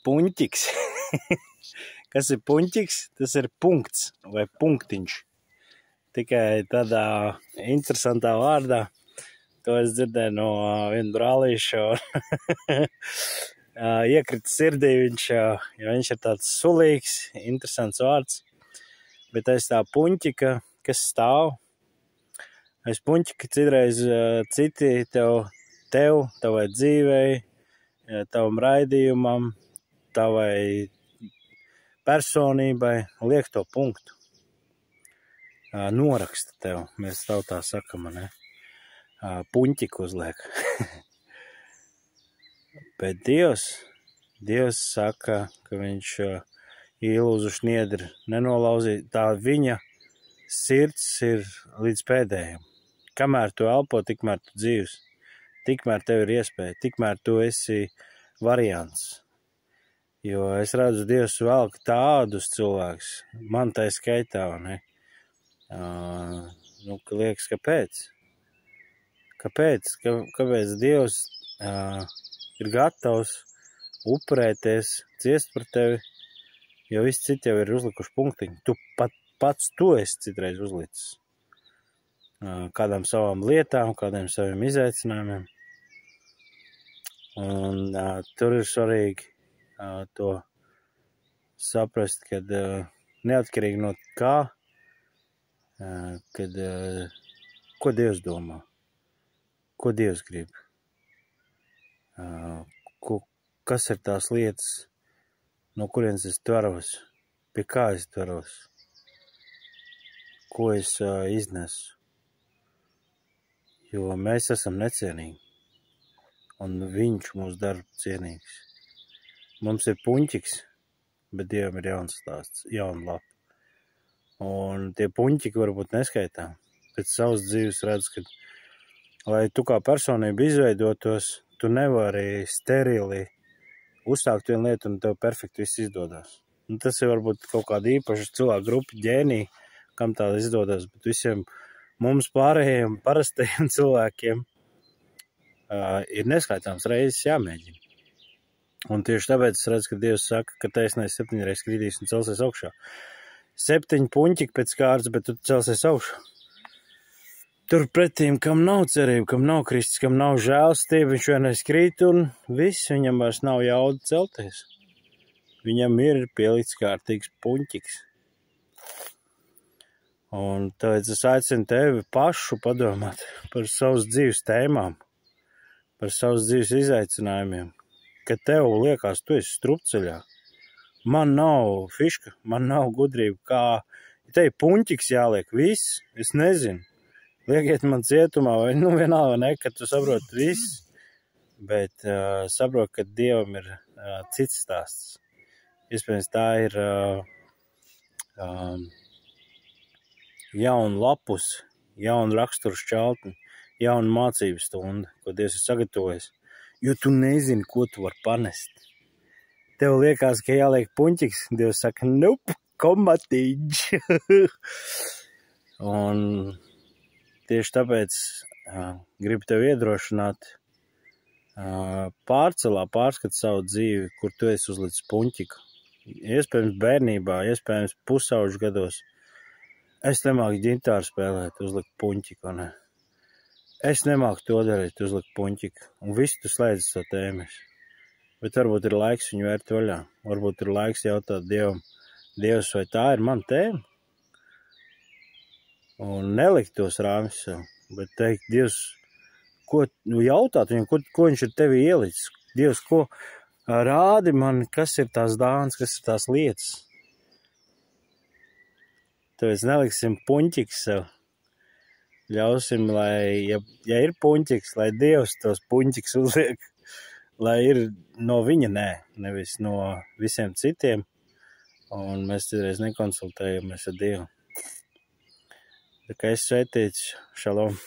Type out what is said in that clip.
puņķiks. Kas ir puņķiks? Tas ir punkts vai punktiņš. Tikai tādā interesantā vārdā. To es dzirdēju no viena brālīša. Iekrita sirdī viņš, jo viņš ir tāds sulīgs, interesants vārds. Bet aiz tā puņķika, kas stāv, aiz puņķika citreiz citi tev, tavai dzīvei, tavam raidījumam, tavai personībai liek to punktu. Noraksta tev, mēs tautā sakam, ne? Puņķiku uzliek. Bet Dievs saka, ka viņš ielūzu šniedri nenolauzīt. Tā viņa sirds ir līdz pēdējiem. Kamēr tu elpo, tikmēr tu dzīvs. Tikmēr tev ir iespēja, tikmēr tu esi variants. Jo es redzu, Dievs velk tādus cilvēkus, man tai skaitā, ne? Ka liekas, kāpēc? Kāpēc Dievs ir gatavs upurēties, ciest par tevi, jo visi citi jau ir uzlikuši punktiņu. Tu pats to esi citreiz uzlicis. Kādām savām lietām, kādiem saviem izaicinājumiem. Un tur ir svarīgi to saprast, kad neatkarīgi no kā, ko Dievs domā, ko Dievs grib, kas ir tās lietas, no kurienes es tveros, pie kā es tveros, ko es iznesu, jo mēs esam necienīgi, un viņš mūs dara cienīgs. Mums ir puņķiks, bet Dievam ir jauns stāsts, jauna lapa. Un tie puņķiki varbūt neskaitā. Pēc savas dzīves redz, ka, lai tu kā personība izveidotos, tu nevari sterili uzsākt vienu lietu un tev perfekti viss izdodas. Un tas ir varbūt kaut kāda īpaša cilvēku grupa, ģēnija, kam tā izdodas, bet visiem mums pārējiem, parastajiem cilvēkiem ir neskaitāms reizes jāmēģina. Un tieši tāpēc es redzu, ka Dievs saka, ka taisnais 7 reizes krītīs un celsies augšā. 7 puņķiki pēc kārtas, bet tu celsies augšā. Turpretīm, kam nav cerība, kam nav Kristus, kam nav žēlstība, viņš vienreiz krīt un viss, viņam vairs nav jauda celties. Viņam ir pielikts kārtīgs puņķiks. Un tāpēc es aicinu tevi pašu padomāt par savas dzīves tēmām, par savas dzīves izaicinājumiem, ka tev liekas, tu esi strupceļā. Man nav fiška, man nav gudrība, kā te puņķiks jāliek, viss, es nezinu. Liekiet man cietumā, vai vienalga ne, ka tu saproti viss, bet saproti, ka Dievam ir cits stāsts. Iespējams, tā ir jauna lapus, jauna raksturu šķautne, jauna mācības stunda, ko Dievs ir sagatavojis, jo tu nezini, ko tu vari panest. Tev liekas, ka jāliek puņķiks, Dievs saka, nope, komatiņš. Un tieši tāpēc gribu tev iedrošināt, pārskat savu dzīvi, kur tu esi uzlicis puņķiku. Iespējams bērnībā, iespējams pusauģu gados. Es nemāku ģitāru spēlēt, uzlikt puņķiku, ne? Es nemāku to darīt, uzlikt puņķiku. Un visu tu slēdzi savu tēmes. Bet varbūt ir laiks viņu vērt vaļā. Varbūt ir laiks jautāt Dievam, Dievs, vai tā ir mana tēma? Un nelikt tos rāmis sev, bet teikt, Dievs, jautāt viņam, ko viņš ir tevi ielicis. Dievs, ko rādi man, kas ir tās dāvans, kas ir tās lietas. Tāpēc neliksim puņķiks sev. Ļausim, lai, ja ir puņķiks, lai Dievs tos puņķiks uzliek. Lai ir no viņa nevis no visiem citiem, un mēs citreiz nekonsultējamies ar Dievu. Tā kā es sveitīts, šalom.